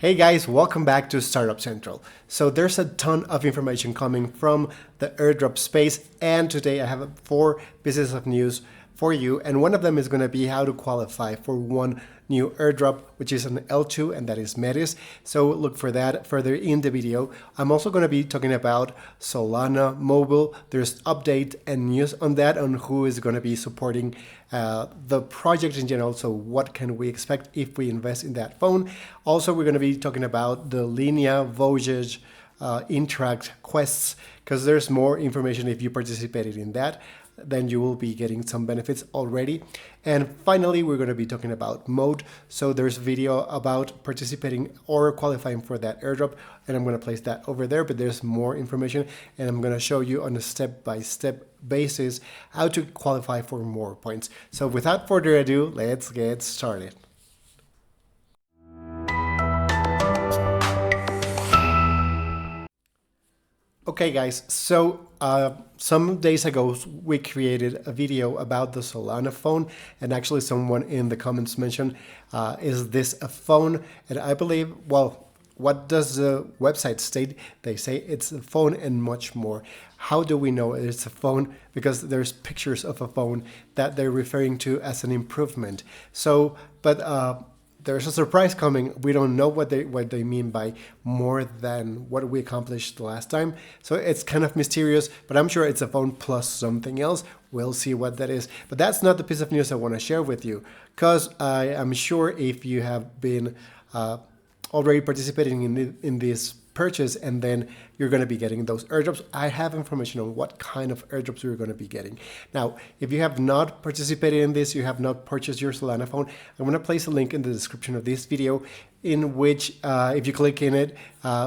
Hey guys, welcome back to Startup Central. So there's a ton of information coming from the airdrop space, and today I have 4 pieces of news for you, and one of them is going to be how to qualify for one new airdrop, which is an L2, and that is Metis. So look for that further in the video. I'm also going to be talking about Solana Mobile. There's update and news on that, on who is going to be supporting the project in general. So what can we expect if we invest in that phone? Also, we're going to be talking about the Linea Voyage Interact quests, because there's more information if you participated in that. Then you will be getting some benefits already. And finally, we're going to be talking about Mode. So there's a video about participating or qualifying for that airdrop, and I'm going to place that over there, but there's more information, and I'm going to show you on a step-by-step basis how to qualify for more points. So without further ado, let's get started. Okay guys, so some days ago we created a video about the Solana phone, and actually someone in the comments mentioned, is this a phone? And I believe, well, what does the website state? They say it's a phone and much more. How do we know it's a phone? Because there's pictures of a phone that they're referring to as an improvement. So, but there's a surprise coming. We don't know what they mean by more than what we accomplished the last time. So it's kind of mysterious, but I'm sure it's a phone plus something else. We'll see what that is. But that's not the piece of news I want to share with you, because I am sure if you have been already participating in this purchase, and then you're going to be getting those airdrops. I have information on what kind of airdrops you're going to be getting. Now, if you have not participated in this, you have not purchased your Solana phone, I'm going to place a link in the description of this video, in which if you click in it,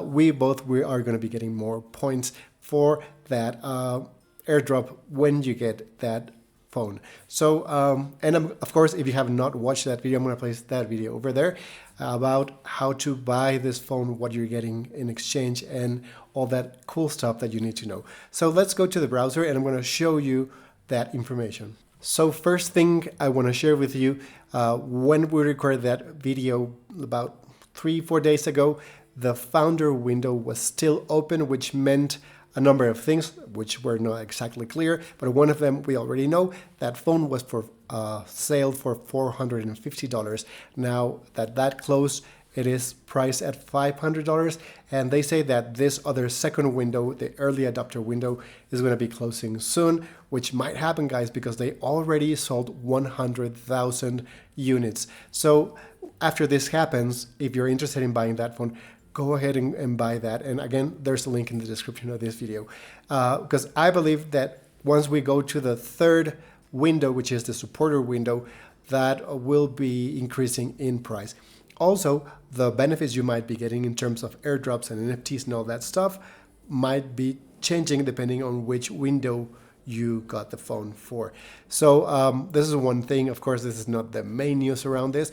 we are going to be getting more points for that airdrop when you get that phone. So, and of course, if you have not watched that video, I'm going to place that video over there about how to buy this phone, what you're getting in exchange, and all that cool stuff that you need to know. So let's go to the browser, and I'm going to show you that information. So first thing I want to share with you, when we recorded that video about 3-4 days ago, the founder window was still open, which meant a number of things which were not exactly clear, but one of them we already know. That phone was for sale for $450. Now that closed, it is priced at $500, and they say that this other second window, the early adopter window, is going to be closing soon, which might happen, guys, because they already sold 100,000 units. So after this happens, if you're interested in buying that phone, go ahead and buy that. And again, there's a link in the description of this video, because I believe that once we go to the third window, which is the supporter window, that will be increasing in price. Also, the benefits you might be getting in terms of airdrops and NFTs and all that stuff might be changing depending on which window you got the phone for. So this is one thing. Of course, this is not the main news around this.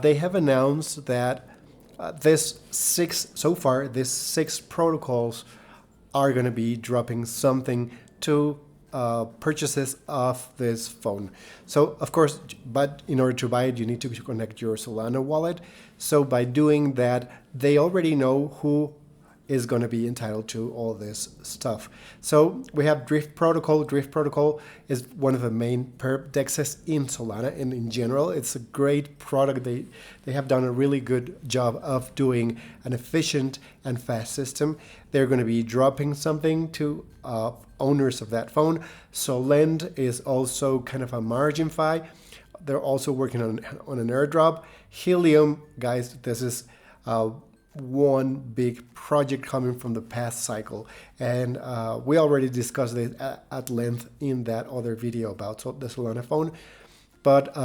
They have announced that these 6 protocols are going to be dropping something to purchases of this phone. So of course, but in order to buy it, you need to connect your Solana wallet. So by doing that, they already know who is going to be entitled to all this stuff. So we have Drift Protocol. Drift Protocol is one of the main perp dexes in Solana, and in general, it's a great product. They have done a really good job of doing an efficient and fast system. They're going to be dropping something to owners of that phone. Solend is also kind of a margin fi. They're also working on an airdrop. Helium, guys, this is one big project coming from the past cycle, and we already discussed it at length in that other video about the Solana phone. But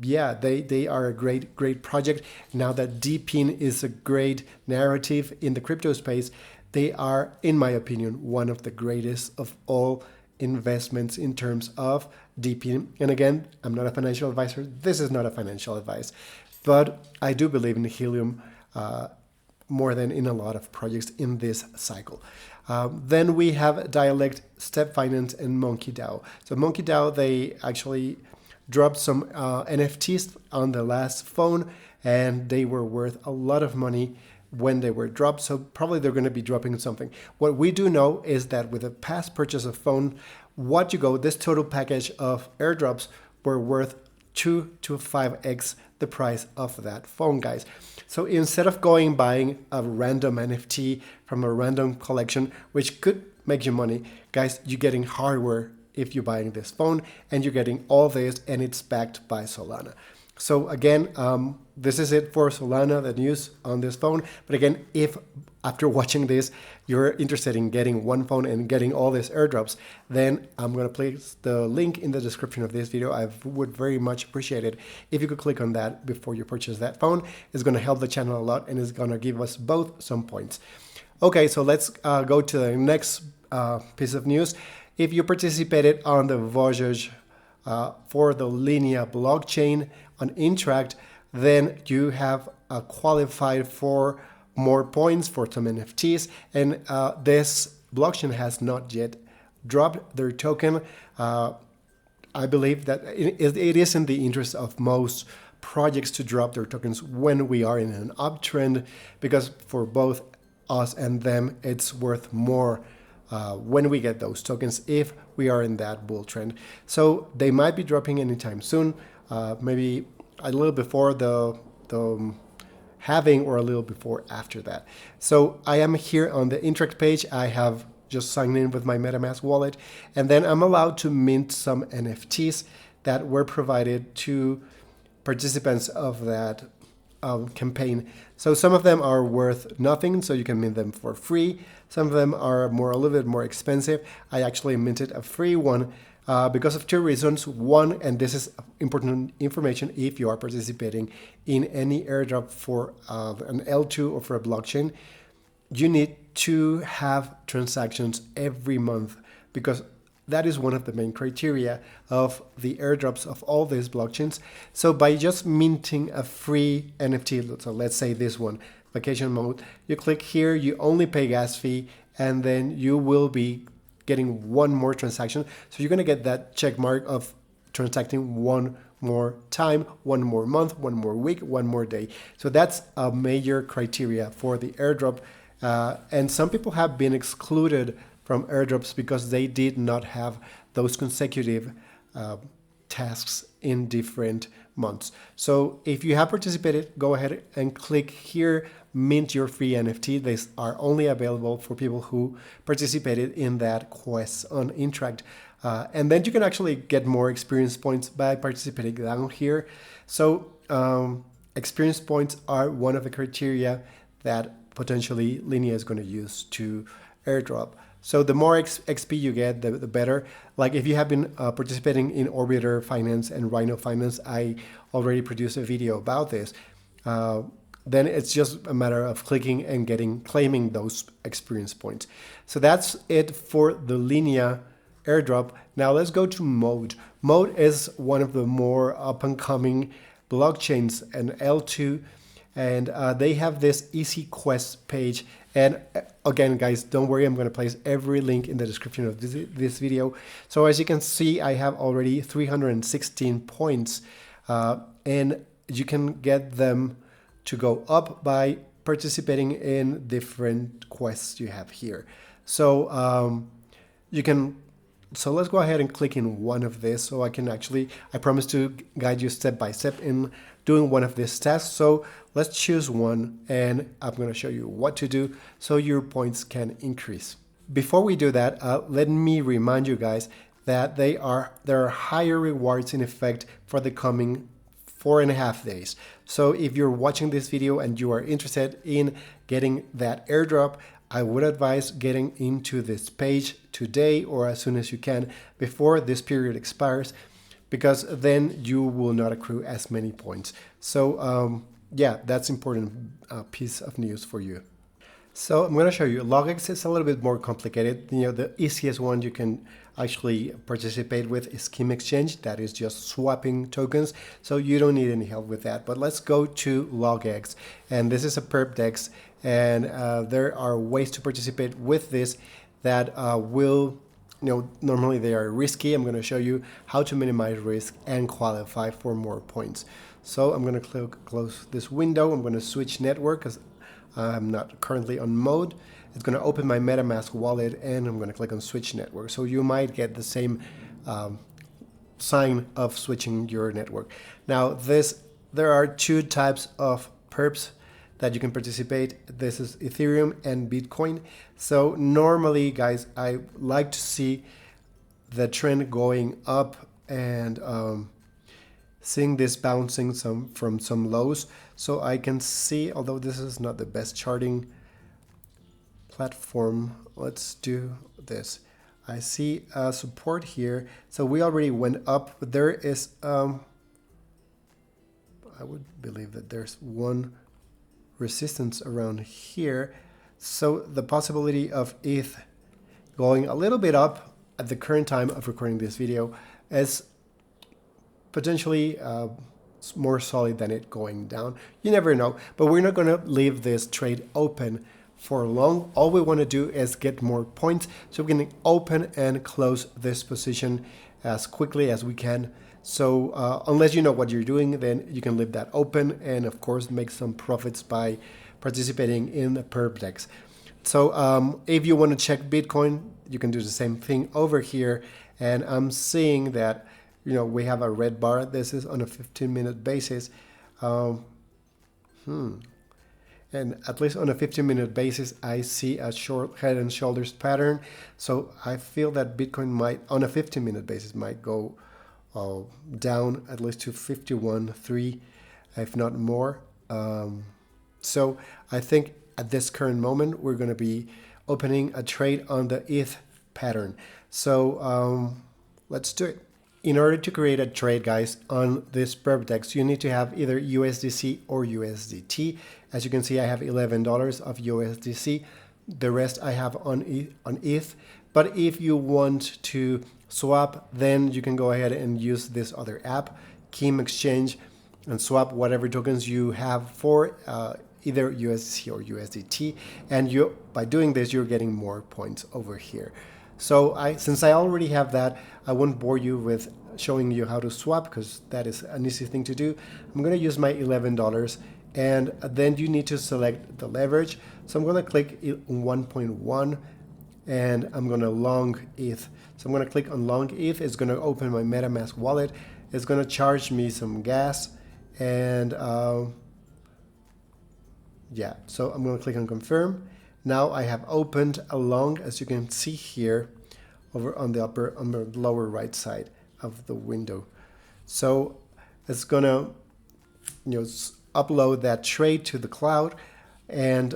yeah, they are a great project. Now that DPIN is a great narrative in the crypto space, they are, in my opinion, one of the greatest of all investments in terms of DPIN. And again, I'm not a financial advisor. This is not a financial advice, but I do believe in Helium more than in a lot of projects in this cycle. Then we have Dialect, Step Finance, and Monkey DAO. So Monkey DAO, they actually dropped some NFTs on the last phone, and they were worth a lot of money when they were dropped, so probably they're going to be dropping something. What we do know is that with a past purchase of phone, this total package of airdrops were worth 2 to 5x the price of that phone, guys. So instead of buying a random NFT from a random collection, which could make you money, guys, you're getting hardware if you're buying this phone, and you're getting all this, and it's backed by Solana. So again, this is it for Solana, the news on this phone. But again, if after watching this, you're interested in getting one phone and getting all these airdrops, then I'm going to place the link in the description of this video. I would very much appreciate it if you could click on that before you purchase that phone. It's going to help the channel a lot, and it's going to give us both some points. Okay, so let's go to the next piece of news. If you participated on the voyage for the Linea blockchain on Interact, then you have qualified for more points for some NFTs, and this blockchain has not yet dropped their token. I believe that it is in the interest of most projects to drop their tokens when we are in an uptrend, because for both us and them, it's worth more when we get those tokens if we are in that bull trend. So they might be dropping anytime soon, maybe a little before the halving or a little before after that. So I am here on the Interact page. I have just signed in with my MetaMask wallet, and then I'm allowed to mint some NFTs that were provided to participants of that campaign. So some of them are worth nothing, so you can mint them for free. Some of them are a little bit more expensive. I actually minted a free one because of two reasons. One, and this is important information if you are participating in any airdrop for an L2 or for a blockchain, you need to have transactions every month, because that is one of the main criteria of the airdrops of all these blockchains. So by just minting a free NFT, so let's say this one, vacation mode, you click here, you only pay gas fee, and then you will be getting one more transaction. So you're going to get that check mark of transacting one more time, one more month, one more week, one more day. So that's a major criteria for the airdrop. And some people have been excluded from airdrops because they did not have those consecutive tasks in different months. So if you have participated, go ahead and click here, mint your free NFT. These are only available for people who participated in that quest on Interact. And then you can actually get more experience points by participating down here. So experience points are one of the criteria that potentially Linea is going to use to airdrop. So the more XP you get, the better. Like if you have been participating in Orbiter Finance and Rhino Finance, I already produced a video about this. Then it's just a matter of clicking and claiming those experience points. So that's it for the Linea airdrop. Now let's go to Mode. Mode is one of the more up and coming blockchains, and L2, and they have this easy quest page. And again, guys, don't worry, I'm going to place every link in the description of this video. So as you can see, I have already 316 points, and you can get them to go up by participating in different quests you have here. So let's go ahead and click in one of this, so I promise to guide you step by step in doing one of these tasks. So let's choose one, and I'm going to show you what to do so your points can increase. Before we do that, let me remind you guys that there are higher rewards in effect for the coming 4.5 days. So if you're watching this video and you are interested in getting that airdrop, I would advise getting into this page today or as soon as you can before this period expires, because then you will not accrue as many points. So yeah, that's important piece of news for you. So I'm going to show you. LogX is a little bit more complicated. The easiest one you can actually participate with is Scheme Exchange. That is just swapping tokens. So you don't need any help with that. But let's go to LogX. And this is a perp DEX. And there are ways to participate with this that will normally they are risky. I'm going to show you how to minimize risk and qualify for more points. So I'm going to close this window. I'm going to switch network because I'm not currently on Mode. It's going to open my MetaMask wallet, and I'm going to click on switch network. So you might get the same sign of switching your network. Now there are two types of perps that you can participate. This is Ethereum and Bitcoin. So normally, guys, I like to see the trend going up and seeing this bouncing from some lows. So I can see, although this is not the best charting platform, let's do this. I see support here. So we already went up, but there is, I would believe that there's one resistance around here. So the possibility of ETH going a little bit up at the current time of recording this video is potentially more solid than it going down. You never know, but we're not going to leave this trade open for long. All we want to do is get more points so we can open and close this position as quickly as we can. So unless you know what you're doing, then you can leave that open and of course make some profits by participating in the perp dex. So if you want to check Bitcoin, you can do the same thing over here. And I'm seeing that, we have a red bar. This is on a 15-minute basis. And at least on a 15-minute basis, I see a short head and shoulders pattern. So I feel that Bitcoin might, on a 15-minute basis, might go down at least to 51.3, if not more. So I think at this current moment, we're going to be opening a trade on the ETH pattern. So let's do it. In order to create a trade, guys, on this perp dex, you need to have either USDC or USDT. As you can see, I have $11 of USDC. The rest I have on ETH. But if you want to swap, then you can go ahead and use this other app, Kim Exchange, and swap whatever tokens you have for either USDC or USDT. And by doing this, you're getting more points over here. So since I already have that, I won't bore you with showing you how to swap because that is an easy thing to do. I'm going to use my $11 and then you need to select the leverage. So I'm going to click 1.1 and I'm going to long ETH. So I'm going to click on long ETH. It's going to open my MetaMask wallet. It's going to charge me some gas and yeah, so I'm going to click on confirm. Now I have opened a long, as you can see here, over on the lower right side of the window. So it's gonna, upload that trade to the cloud, and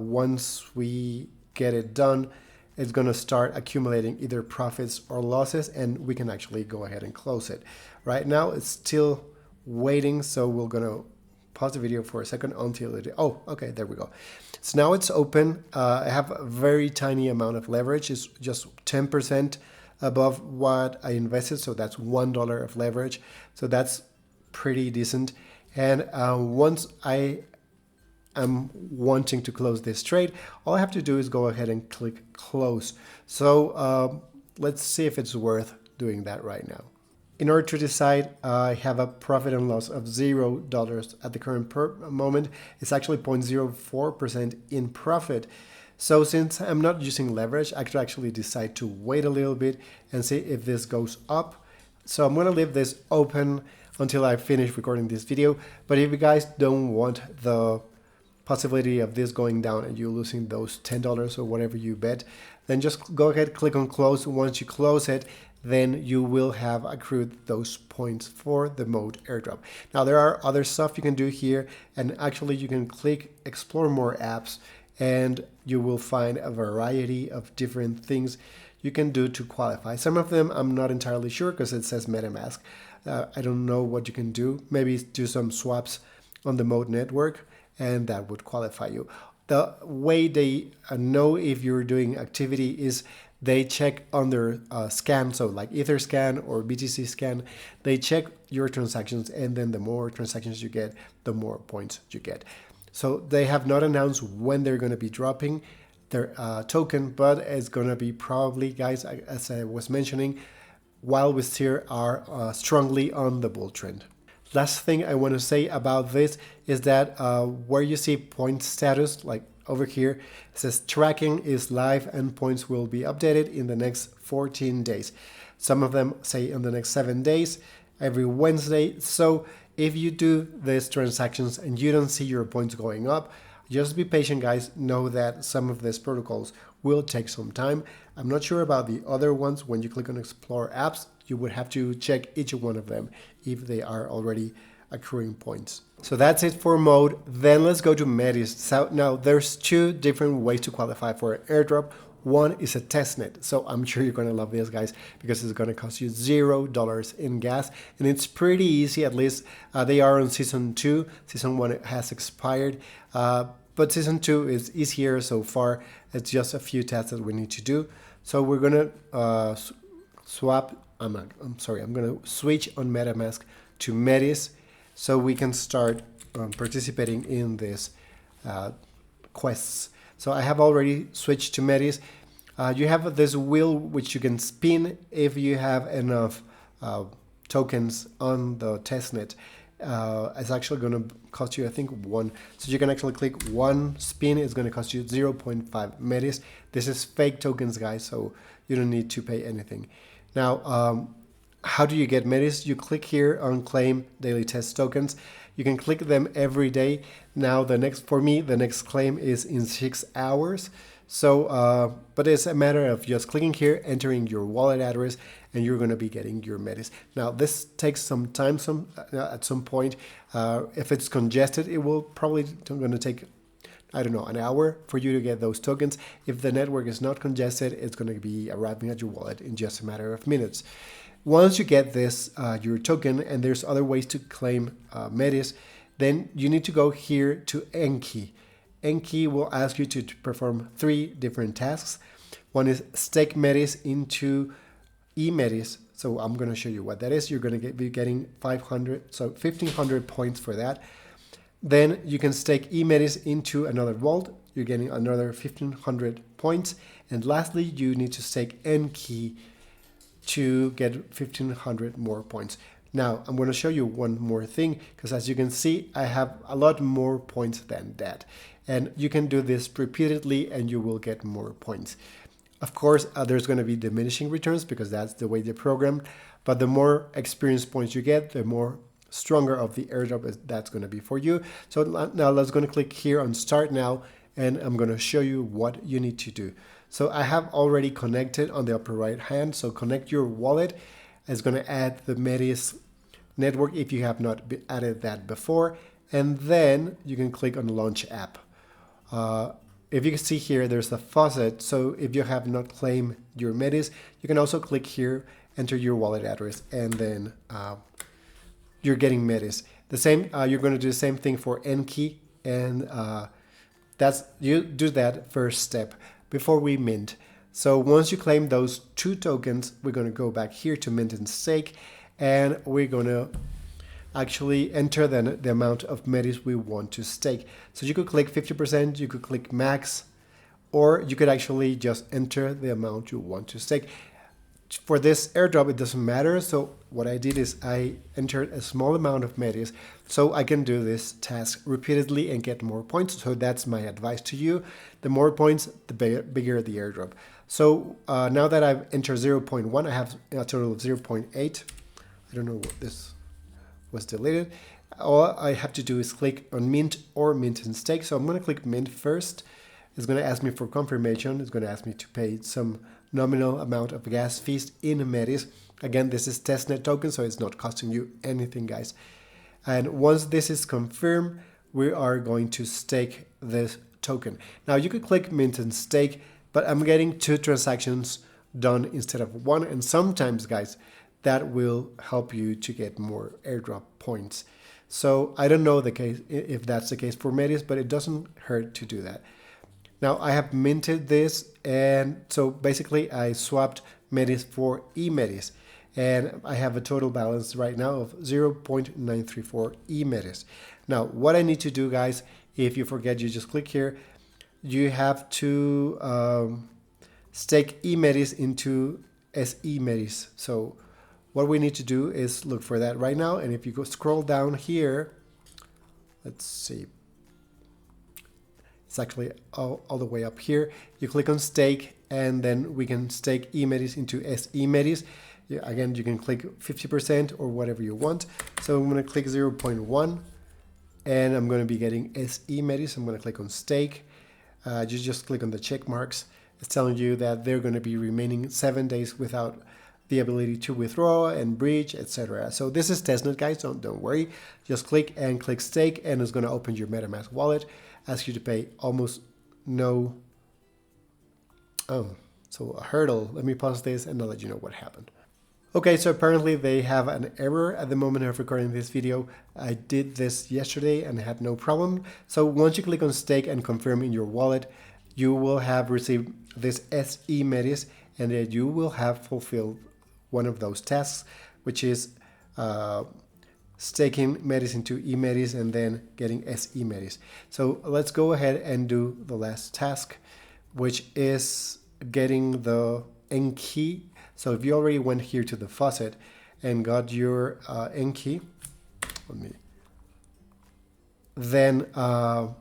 once we get it done, it's gonna start accumulating either profits or losses, and we can actually go ahead and close it. Right now it's still waiting, so we're gonna pause the video for a second until it, oh, okay, there we go. So now it's open. I have a very tiny amount of leverage. It's just 10% above what I invested. So that's $1 of leverage. So that's pretty decent. And once I am wanting to close this trade, all I have to do is go ahead and click close. So let's see if it's worth doing that right now. In order to decide, I have a profit and loss of $0 at the current moment. It's actually 0.04% in profit. So since I'm not using leverage, I could actually decide to wait a little bit and see if this goes up. So I'm going to leave this open until I finish recording this video. But if you guys don't want the possibility of this going down and you losing those $10 or whatever you bet, then just go ahead, click on close. Once you close it, then you will have accrued those points for the Mode Airdrop. Now there are other stuff you can do here, and actually you can click explore more apps and you will find a variety of different things you can do to qualify. Some of them I'm not entirely sure because it says MetaMask. I don't know what you can do. Maybe do some swaps on the Mode network and that would qualify you. The way they know if you're doing activity is they check under scan, so like Etherscan or BTC scan, they check your transactions, and then the more transactions you get, the more points you get. So they have not announced when they're going to be dropping. their token, but it's gonna be probably, guys, as I was mentioning, while we still are strongly on the bull trend. Last thing I want to say about this is that where you see point status, like over here, it says tracking is live and points will be updated in the next 14 days. Some of them say in the next 7 days, every Wednesday. So if you do these transactions and you don't see your points going up, just be patient, guys. Know that some of these protocols will take some time. I'm not sure about the other ones. When you click on Explore Apps, you would have to check each one of them if they are already accruing points. So that's it for Mode. Then let's go to Metis. So now there's two different ways to qualify for an airdrop. One is a testnet. So I'm sure you're gonna love this, guys, because it's gonna cost you $0 in gas. And it's pretty easy, at least they are on season 2. Season 1 has expired. But season 2 is easier so far. It's just a few tests that we need to do. So we're gonna I'm gonna switch on MetaMask to Metis so we can start participating in these quests. So I have already switched to Metis. You have this wheel which you can spin if you have enough tokens on the testnet. It's actually going to cost you, I think, 1. So you can actually click 1 spin. It's going to cost you 0.5 Metis. This is fake tokens, guys, so you don't need to pay anything. Now, how do you get Metis? You click here on claim daily test tokens. You can click them every day. Now, the next claim is in 6 hours. So, but it's a matter of just clicking here, entering your wallet address, and you're going to be getting your Metis. Now, this takes some time. At some point, if it's congested, it will probably going to take, I don't know, an hour for you to get those tokens. If the network is not congested, it's going to be arriving at your wallet in just a matter of minutes. Once you get this, your token, and there's other ways to claim Metis, then you need to go here to Enki. Enki will ask you to perform 3 different tasks. One is stake Metis into eMetis. So I'm going to show you what that is. You're going to be getting 1,500 points for that. Then you can stake eMetis into another vault. You're getting another 1,500 points. And lastly, you need to stake Enki to get 1,500 more points. Now, I'm going to show you one more thing, because as you can see, I have a lot more points than that. And you can do this repeatedly and you will get more points. Of course, there's going to be diminishing returns because that's the way they program. But the more experience points you get, the more stronger of the airdrop that's going to be for you. So now let's going to click here on Start Now, and I'm going to show you what you need to do. So I have already connected on the upper right hand. So connect your wallet. It's going to add the Metis network if you have not added that before. And then you can click on Launch App. If you can see here, there's the faucet. So if you have not claimed your Metis, you can also click here, enter your wallet address, and then you're getting Metis. The same, you're going to do the same thing for Enki, and you do that first step before we mint. So once you claim those 2 tokens, we're going to go back here to mint and stake, and we're going to actually enter the amount of Metis we want to stake. So you could click 50%, you could click max, or you could actually just enter the amount you want to stake. For this airdrop, it doesn't matter. So what I did is I entered a small amount of Metis so I can do this task repeatedly and get more points. So that's my advice to you. The more points, the bigger the airdrop. So now that I've entered 0.1, I have a total of 0.8. I don't know what this was deleted. All I have to do is click on mint or mint and stake. So I'm going to click mint first. It's going to ask me for confirmation. It's going to ask me to pay some nominal amount of gas fees in Metis. Again, this is testnet token, so it's not costing you anything, guys. And once this is confirmed, we are going to stake this token. Now you could click mint and stake, but I'm getting 2 transactions done instead of 1. And sometimes, guys, that will help you to get more airdrop points. So I don't know the case if that's the case for Metis, but it doesn't hurt to do that. Now I have minted this, and so basically I swapped Metis for eMetis, and I have a total balance right now of 0.934 eMetis. Now what I need to do, guys, if you forget, you just click here, you have to stake Metis into Metis. So what we need to do is look for that right now. And if you go scroll down here, let's see, it's actually all the way up here. You click on stake, and then we can stake Metis into Metis. Again, you can click 50% or whatever you want. So I'm going to click 0.1, and I'm going to be getting Metis. I'm going to click on stake. You just click on the check marks. It's telling you that they're going to be remaining 7 days without the ability to withdraw and breach, etc. So this is testnet, guys. Don't worry. Just click and click stake, and it's going to open your MetaMask wallet. Ask you to pay almost no. Oh, so a hurdle. Let me pause this and I'll let you know what happened. Okay, so apparently they have an error at the moment of recording this video. I did this yesterday and had no problem. So once you click on stake and confirm in your wallet, you will have received this Metis, and then you will have fulfilled one of those tasks, which is staking Metis into Metis and then getting Metis. So let's go ahead and do the last task, which is getting the N key. So if you already went here to the faucet and got your N key, then of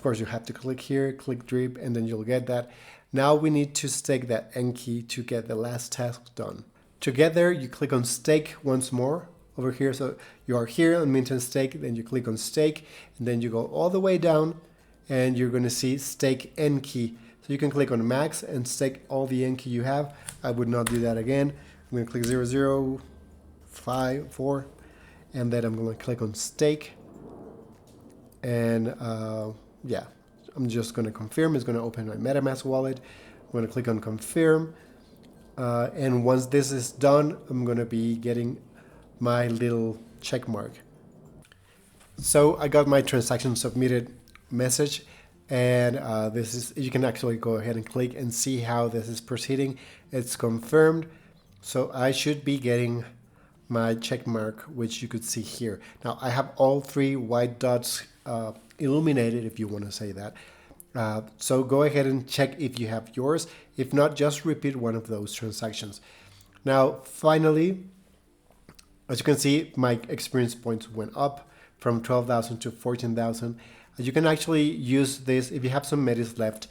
course you have to click here, click drip, and then you'll get that. Now we need to stake that N key to get the last task done. To get there, you click on stake once more over here. So you are here on mint and stake, then you click on stake, and then you go all the way down, and you're going to see stake N key. So you can click on max and stake all the N key you have. I would not do that again. I'm going to click 0.054, and then I'm going to click on stake. And yeah, I'm just going to confirm. It's going to open my MetaMask wallet. I'm going to click on confirm. And once this is done, I'm going to be getting my little check mark. So I got my transaction submitted message, and this is, you can actually go ahead and click and see how this is proceeding. It's confirmed. So I should be getting my check mark, which you could see here. Now I have all three white dots illuminated, if you want to say that. So go ahead and check if you have yours. If not, just repeat one of those transactions. Now, finally, as you can see, my experience points went up from 12,000 to 14,000. You can actually use this if you have some Metis left.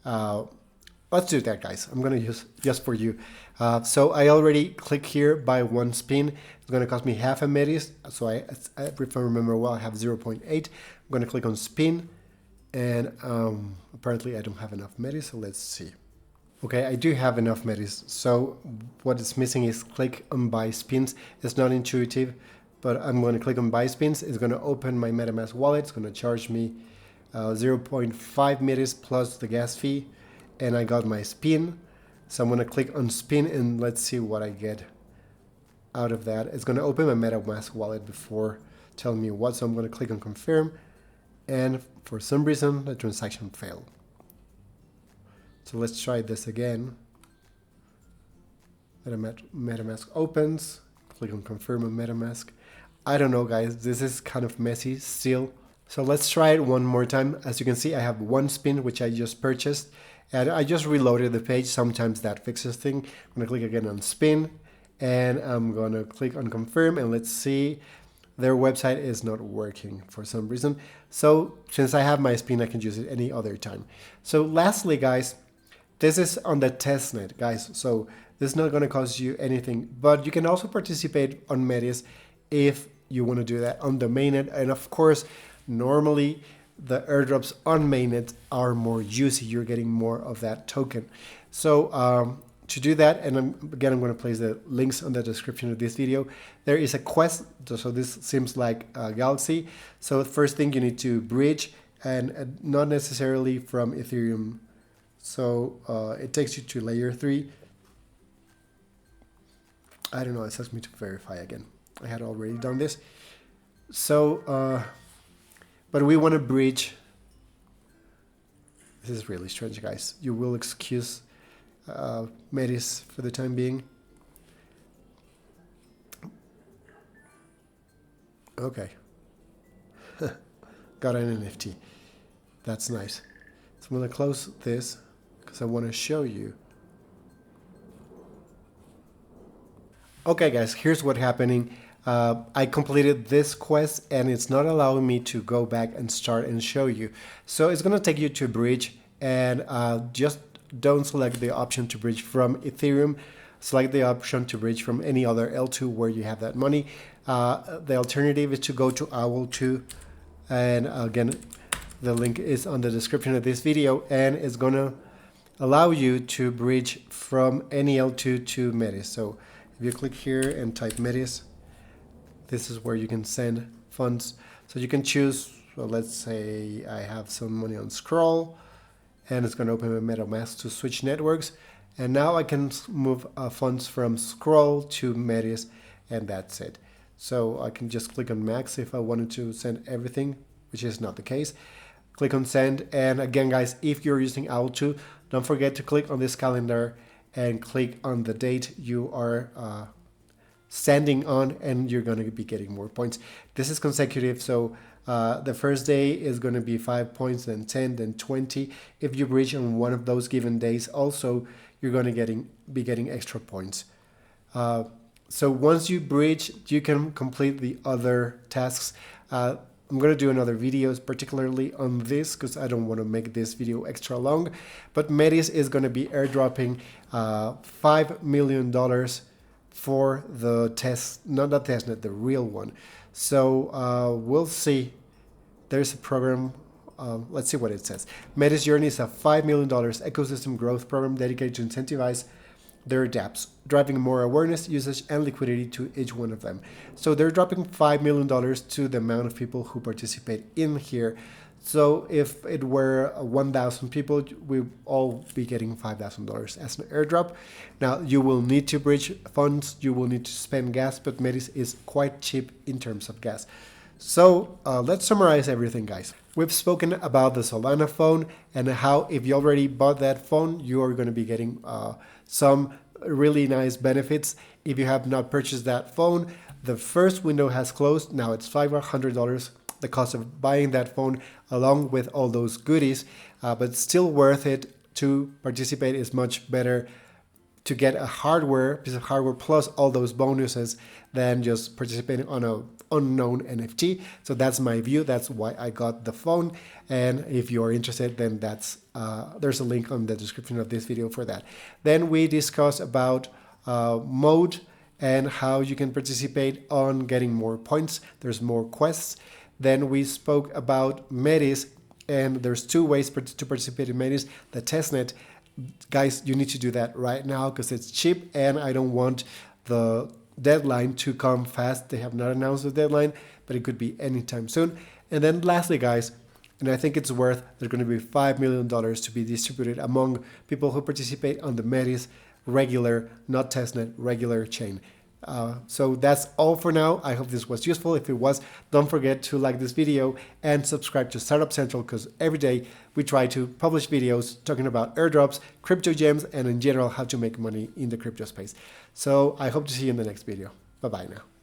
Let's do that, guys. I'm going to use just for you. So I already click here, buy one spin. It's going to cost me half a Metis. So if I remember well, I have 0.8. I'm going to click on spin. And apparently I don't have enough Metis, so let's see. Okay, I do have enough Metis. So what is missing is click on buy spins. It's not intuitive, but I'm going to click on buy spins. It's going to open my MetaMask wallet. It's going to charge me 0.5 Metis plus the gas fee. And I got my spin. So I'm going to click on spin and let's see what I get out of that. It's going to open my MetaMask wallet before telling me what. So I'm going to click on confirm. And for some reason, the transaction failed. So let's try this again. MetaMask opens. Click on confirm on MetaMask. I don't know, guys. This is kind of messy still. So let's try it one more time. As you can see, I have one spin, which I just purchased. And I just reloaded the page. Sometimes that fixes things. I'm going to click again on spin. And I'm going to click on confirm. And let's see. Their website is not working for some reason. So since I have my spin, I can use it any other time. So lastly, guys, this is on the testnet, guys. So this is not going to cost you anything, but you can also participate on Metis if you want to do that on the mainnet. And of course, normally the airdrops on mainnet are more juicy. You're getting more of that token. So to do that, and again, I'm going to place the links on the description of this video. There is a quest, so this seems like a Galaxy. So first thing, you need to bridge, and not necessarily from Ethereum. So it takes you to layer 3. I don't know, it asks me to verify again. I had already done this. So, but we want to bridge. This is really strange, guys. You will excuse Metis for the time being. Okay. Got an NFT. That's nice. So I'm going to close this because I want to show you. Okay guys, here's what's happening. I completed this quest and it's not allowing me to go back and start and show you. So it's going to take you to bridge, and just don't select the option to bridge from Ethereum. Select the option to bridge from any other L2 where you have that money. The alternative is to go to OWL2, and again, the link is on the description of this video, and it's going to allow you to bridge from any L2 to Metis. So if you click here and type Metis, this is where you can send funds. So you can choose, well, let's say I have some money on Scroll, and it's going to open my MetaMask to switch networks. And now I can move funds from Scroll to Metis, and that's it. So I can just click on Max if I wanted to send everything, which is not the case. Click on Send, and again guys, if you're using OWL2, don't forget to click on this calendar and click on the date you are sending on, and you're going to be getting more points. This is consecutive, so the first day is going to be 5 points, then 10, then 20. If you bridge on one of those given days, also you're going to be getting extra points. So once you bridge, you can complete the other tasks. I'm going to do another video particularly on this because I don't want to make this video extra long. But Metis is going to be airdropping $5 million for the test, not the testnet, the real one. So we'll see. There's a program. Let's see what it says. Metis Journey is a $5 million ecosystem growth program dedicated to incentivize their dApps, driving more awareness, usage, and liquidity to each one of them. So they're dropping $5 million to the amount of people who participate in here. So if it were 1,000 people, we'll all be getting $5,000 as an airdrop. Now, you will need to bridge funds, you will need to spend gas, but Metis is quite cheap in terms of gas. So let's summarize everything, guys. We've spoken about the Solana phone and how if you already bought that phone, you are going to be getting some really nice benefits. If you have not purchased that phone, the first window has closed. Now it's $500, the cost of buying that phone along with all those goodies, but still worth it to participate. Is much better to get a piece of hardware plus all those bonuses than just participating on a unknown NFT. So that's my view. That's why I got the phone. And if you're interested, then that's there's a link on the description of this video for that. Then we discuss about Mode and how you can participate on getting more points. There's more quests. Then we spoke about Metis, and there's two ways to participate in Metis. The testnet, guys, you need to do that right now because it's cheap, and I don't want the deadline to come fast. They have not announced the deadline, but it could be anytime soon. And then lastly, guys, and I think it's worth, there's going to be $5 million to be distributed among people who participate on the Metis regular, not testnet, regular chain. So that's all for now. I hope this was useful. If it was, don't forget to like this video and subscribe to Startup Central, because every day we try to publish videos talking about airdrops, crypto gems, and in general how to make money in the crypto space. So I hope to see you in the next video. Bye-bye now.